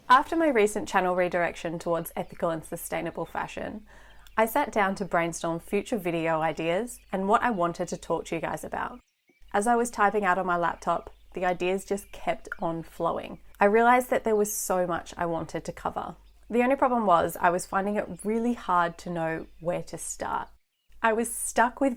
After my recent channel redirection towards ethical and sustainable fashion, I sat down to brainstorm future video ideas and what I wanted to talk to you guys about. As I was typing out on my laptop, the ideas just kept on flowing. I realized that there was so much I wanted to cover. The only problem was I was finding it really hard to know where to start. I was stuck with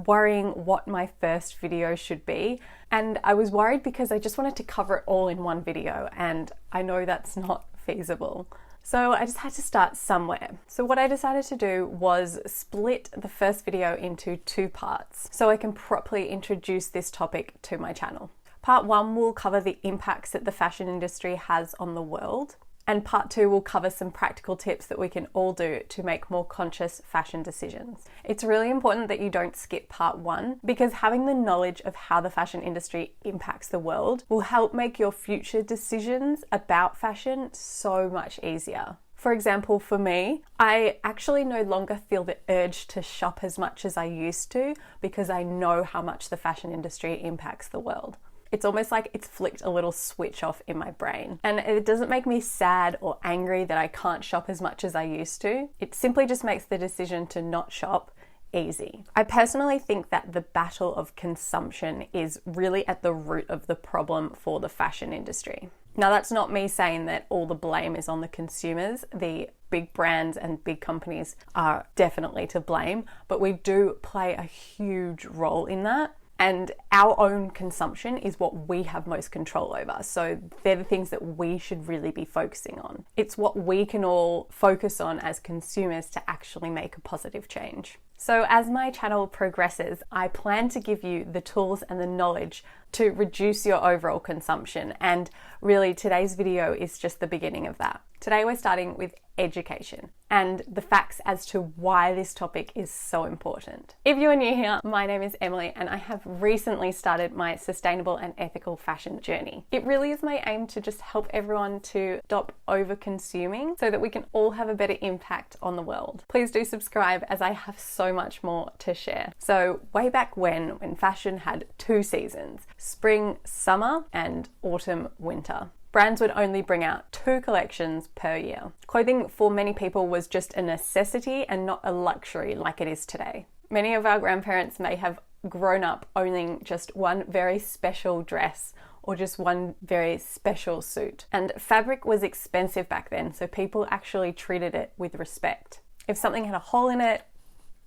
worrying what my first video should be, and I was worried because I just wanted to cover it all in one video, and I know that's not feasible. So I just had to start somewhere. So what I decided to do was split the first video into 2 parts so I can properly introduce this topic to my channel. Part 1 will cover the impacts that the fashion industry has on the world, and part 2 will cover some practical tips that we can all do to make more conscious fashion decisions. It's really important that you don't skip part 1 because having the knowledge of how the fashion industry impacts the world will help make your future decisions about fashion so much easier. For example, for me, I actually no longer feel the urge to shop as much as I used to because I know how much the fashion industry impacts the world. It's almost like it's flicked a little switch off in my brain. And it doesn't make me sad or angry that I can't shop as much as I used to. It simply just makes the decision to not shop easy. I personally think that the battle of consumption is really at the root of the problem for the fashion industry. Now, that's not me saying that all the blame is on the consumers. The big brands and big companies are definitely to blame, but we do play a huge role in that. And our own consumption is what we have most control over. So they're the things that we should really be focusing on. It's what we can all focus on as consumers to actually make a positive change. So as my channel progresses, I plan to give you the tools and the knowledge to reduce your overall consumption. And really today's video is just the beginning of that. Today we're starting with education and the facts as to why this topic is so important. If you are new here, my name is Emily and I have recently started my sustainable and ethical fashion journey. It really is my aim to just help everyone to stop over consuming so that we can all have a better impact on the world. Please do subscribe as I have so much more to share. So way back when fashion had 2 seasons, spring, summer and autumn, winter. Brands would only bring out 2 collections per year. Clothing for many people was just a necessity and not a luxury like it is today. Many of our grandparents may have grown up owning just one very special dress or just one very special suit. And fabric was expensive back then, so people actually treated it with respect. If something had a hole in it,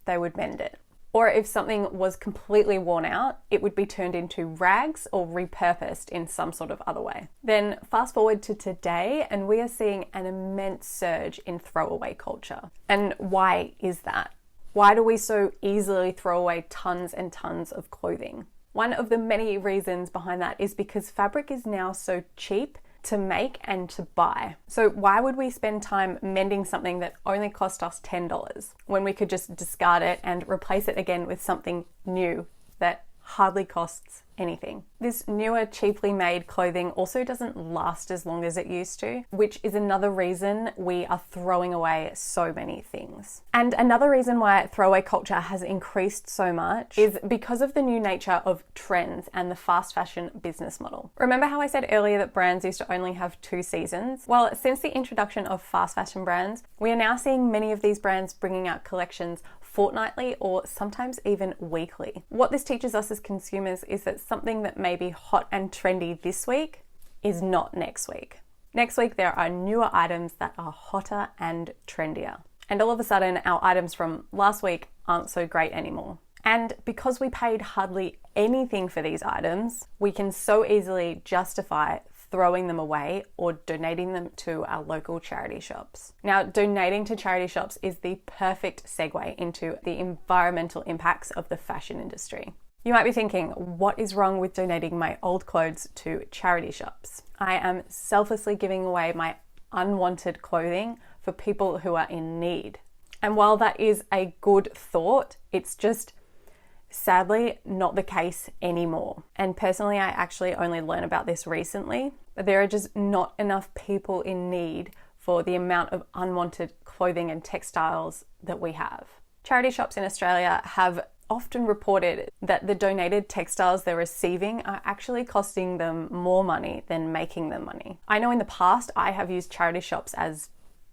they would mend it. Or if something was completely worn out, it would be turned into rags or repurposed in some sort of other way. Then fast forward to today and we are seeing an immense surge in throwaway culture. And why is that? Why do we so easily throw away tons and tons of clothing? One of the many reasons behind that is because fabric is now so cheap to make and to buy. So why would we spend time mending something that only cost us $10 when we could just discard it and replace it again with something new that hardly costs anything? This newer, cheaply made clothing also doesn't last as long as it used to, which is another reason we are throwing away so many things. And another reason why throwaway culture has increased so much is because of the new nature of trends and the fast fashion business model. Remember how I said earlier that brands used to only have 2 seasons? Well, since the introduction of fast fashion brands, we are now seeing many of these brands bringing out collections fortnightly or sometimes even weekly. What this teaches us as consumers is that something that may be hot and trendy this week is not next week. Next week, there are newer items that are hotter and trendier. And all of a sudden, our items from last week aren't so great anymore. And because we paid hardly anything for these items, we can so easily justify throwing them away or donating them to our local charity shops. Now, donating to charity shops is the perfect segue into the environmental impacts of the fashion industry. You might be thinking, what is wrong with donating my old clothes to charity shops? I am selflessly giving away my unwanted clothing for people who are in need. And while that is a good thought, it's just sadly not the case anymore. And personally, I actually only learned about this recently, but there are just not enough people in need for the amount of unwanted clothing and textiles that we have. Charity shops in Australia have often reported that the donated textiles they're receiving are actually costing them more money than making them money. I know in the past I have used charity shops as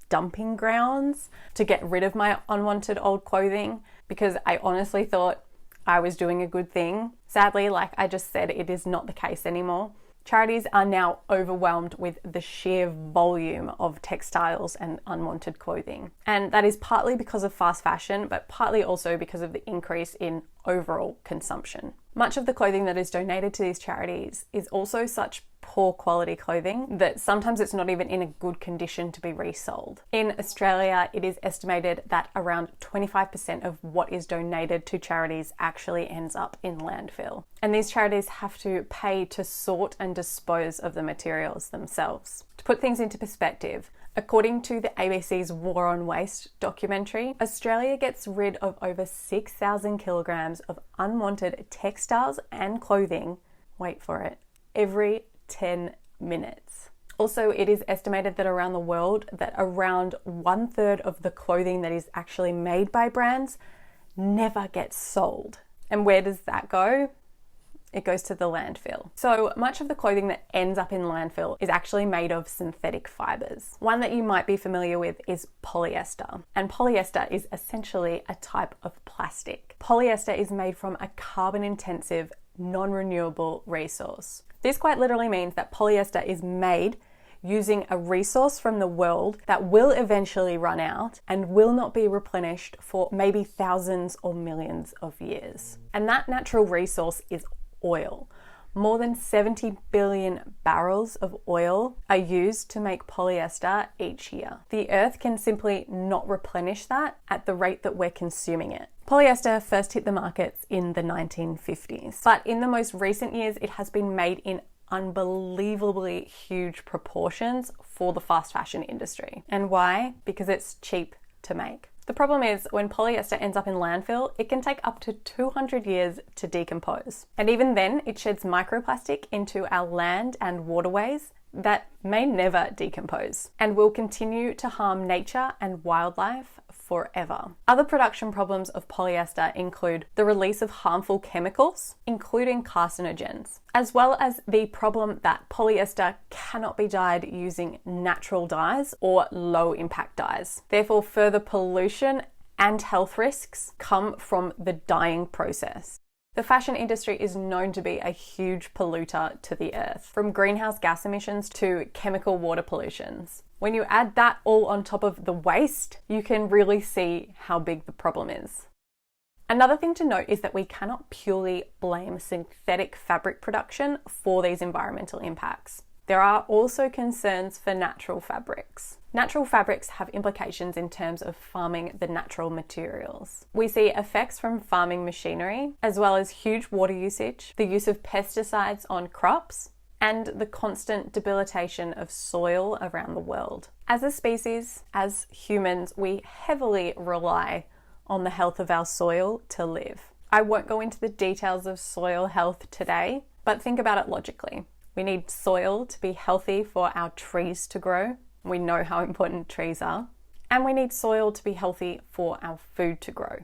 dumping grounds to get rid of my unwanted old clothing because I honestly thought I was doing a good thing. Sadly, like I just said, it is not the case anymore. Charities are now overwhelmed with the sheer volume of textiles and unwanted clothing. And that is partly because of fast fashion, but partly also because of the increase in overall consumption. Much of the clothing that is donated to these charities is also such poor quality clothing that sometimes it's not even in a good condition to be resold. In Australia, it is estimated that around 25% of what is donated to charities actually ends up in landfill. And these charities have to pay to sort and dispose of the materials themselves. To put things into perspective, according to the ABC's War on Waste documentary, Australia gets rid of over 6,000 kilograms of unwanted textiles and clothing, wait for it, every 10 minutes. Also, it is estimated that around the world that around 1/3 of the clothing that is actually made by brands never gets sold. And where does that go? It goes to the landfill. So much of the clothing that ends up in landfill is actually made of synthetic fibers. One that you might be familiar with is polyester. And polyester is essentially a type of plastic. Polyester is made from a carbon-intensive, non-renewable resource. This quite literally means that polyester is made using a resource from the world that will eventually run out and will not be replenished for maybe thousands or millions of years. And that natural resource is oil. More than 70 billion barrels of oil are used to make polyester each year. The earth can simply not replenish that at the rate that we're consuming it. Polyester first hit the markets in the 1950s, but in the most recent years, it has been made in unbelievably huge proportions for the fast fashion industry. And why? Because it's cheap to make. The problem is when polyester ends up in landfill, it can take up to 200 years to decompose. And even then, it sheds microplastic into our land and waterways that may never decompose and will continue to harm nature and wildlife forever. Other production problems of polyester include the release of harmful chemicals, including carcinogens, as well as the problem that polyester cannot be dyed using natural dyes or low impact dyes. Therefore, further pollution and health risks come from the dyeing process. The fashion industry is known to be a huge polluter to the earth, from greenhouse gas emissions to chemical water pollutions. When you add that all on top of the waste, you can really see how big the problem is. Another thing to note is that we cannot purely blame synthetic fabric production for these environmental impacts. There are also concerns for natural fabrics. Natural fabrics have implications in terms of farming the natural materials. We see effects from farming machinery, as well as huge water usage, the use of pesticides on crops, and the constant debilitation of soil around the world. As a species, as humans, we heavily rely on the health of our soil to live. I won't go into the details of soil health today, but think about it logically. We need soil to be healthy for our trees to grow. We know how important trees are. And we need soil to be healthy for our food to grow.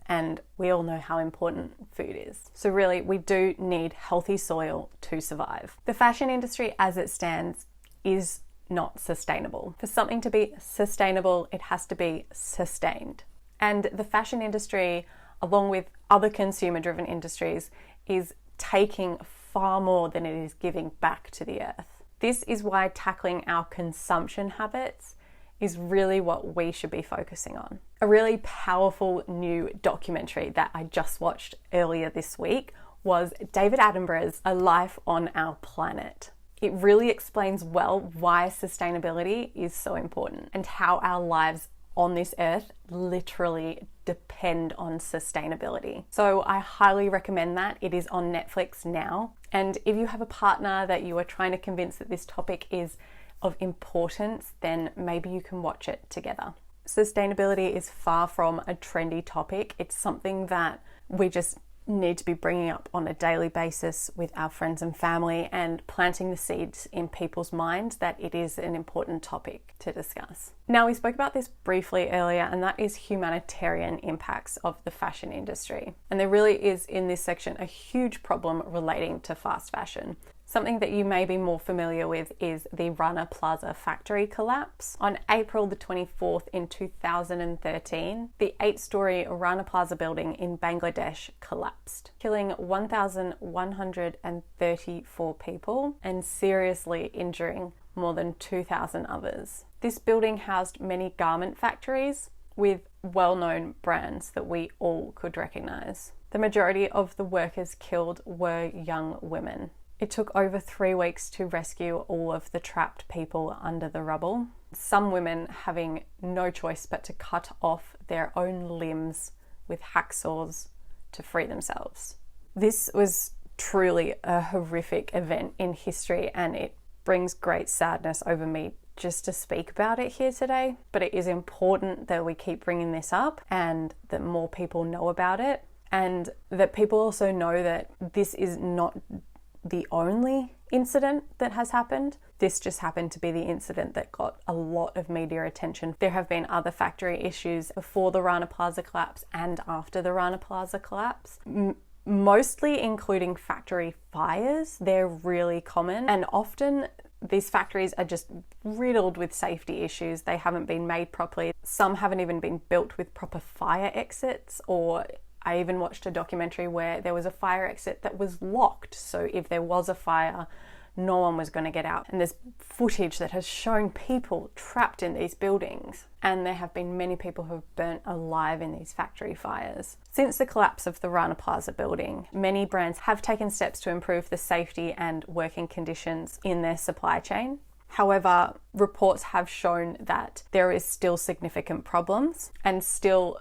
And we all know how important food is. So really, we do need healthy soil to survive. The fashion industry as it stands is not sustainable. For something to be sustainable, it has to be sustained. And the fashion industry, along with other consumer-driven industries, is taking far more than it is giving back to the earth. This is why tackling our consumption habits is really what we should be focusing on. A really powerful new documentary that I just watched earlier this week was David Attenborough's A Life on Our Planet. It really explains well why sustainability is so important and how our lives on this earth literally depend on sustainability. So I highly recommend that. It is on Netflix now. And if you have a partner that you are trying to convince that this topic is of importance, then maybe you can watch it together. Sustainability is far from a trendy topic. It's something that we just need to be bringing up on a daily basis with our friends and family and planting the seeds in people's minds that it is an important topic to discuss. Now, we spoke about this briefly earlier, and that is humanitarian impacts of the fashion industry. And there really is in this section a huge problem relating to fast fashion. Something that you may be more familiar with is the Rana Plaza factory collapse. On April the 24th in 2013, the 8-story Rana Plaza building in Bangladesh collapsed, killing 1,134 people and seriously injuring more than 2,000 others. This building housed many garment factories with well-known brands that we all could recognize. The majority of the workers killed were young women. It took over 3 weeks to rescue all of the trapped people under the rubble, some women having no choice but to cut off their own limbs with hacksaws to free themselves. This was truly a horrific event in history, and it brings great sadness over me just to speak about it here today. But it is important that we keep bringing this up and that more people know about it, and that people also know that this is not the only incident that has happened. This just happened to be the incident that got a lot of media attention. There have been other factory issues before the Rana Plaza collapse and after the Rana Plaza collapse, mostly including factory fires. They're really common, and often these factories are just riddled with safety issues. They haven't been made properly. Some haven't even been built with proper fire exits, or I even watched a documentary where there was a fire exit that was locked. So if there was a fire, no one was going to get out. And there's footage that has shown people trapped in these buildings. And there have been many people who have burnt alive in these factory fires. Since the collapse of the Rana Plaza building, many brands have taken steps to improve the safety and working conditions in their supply chain. However, reports have shown that there is still significant problems and still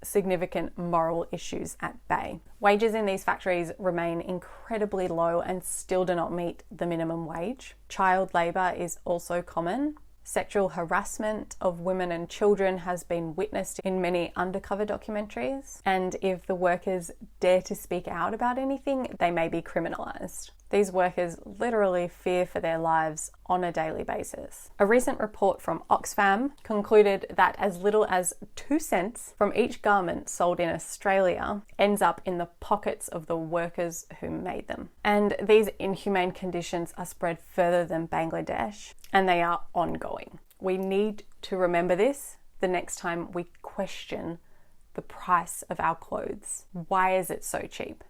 significant moral issues at bay. Wages in these factories remain incredibly low and still do not meet the minimum wage. Child labour is also common. Sexual harassment of women and children has been witnessed in many undercover documentaries, and if the workers dare to speak out about anything, they may be criminalised. These workers literally fear for their lives on a daily basis. A recent report from Oxfam concluded that as little as 2 cents from each garment sold in Australia ends up in the pockets of the workers who made them. And these inhumane conditions are spread further than Bangladesh, and they are ongoing. We need to remember this the next time we question the price of our clothes. Why is it so cheap?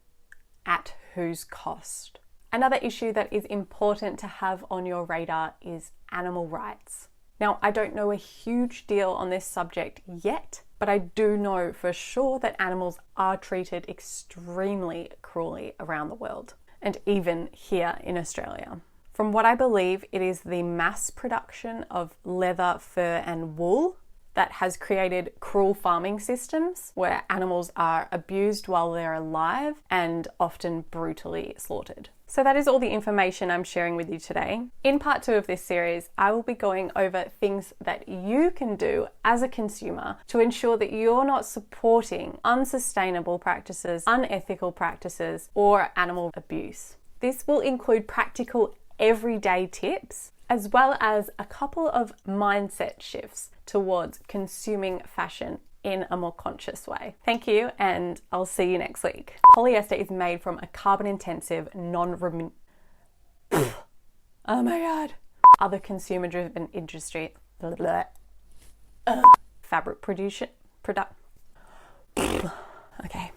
At whose cost? Another issue that is important to have on your radar is animal rights. Now, I don't know a huge deal on this subject yet, but I do know for sure that animals are treated extremely cruelly around the world, and even here in Australia. From what I believe, it is the mass production of leather, fur, and wool that has created cruel farming systems where animals are abused while they're alive and often brutally slaughtered. So that is all the information I'm sharing with you today. In part 2 of this series, I will be going over things that you can do as a consumer to ensure that you're not supporting unsustainable practices, unethical practices, or animal abuse. This will include practical everyday tips, as well as a couple of mindset shifts towards consuming fashion in a more conscious way. Thank you, and I'll see you next week. Polyester is made from a carbon-intensive, oh my god. Other consumer-driven industry. Fabric production. Okay.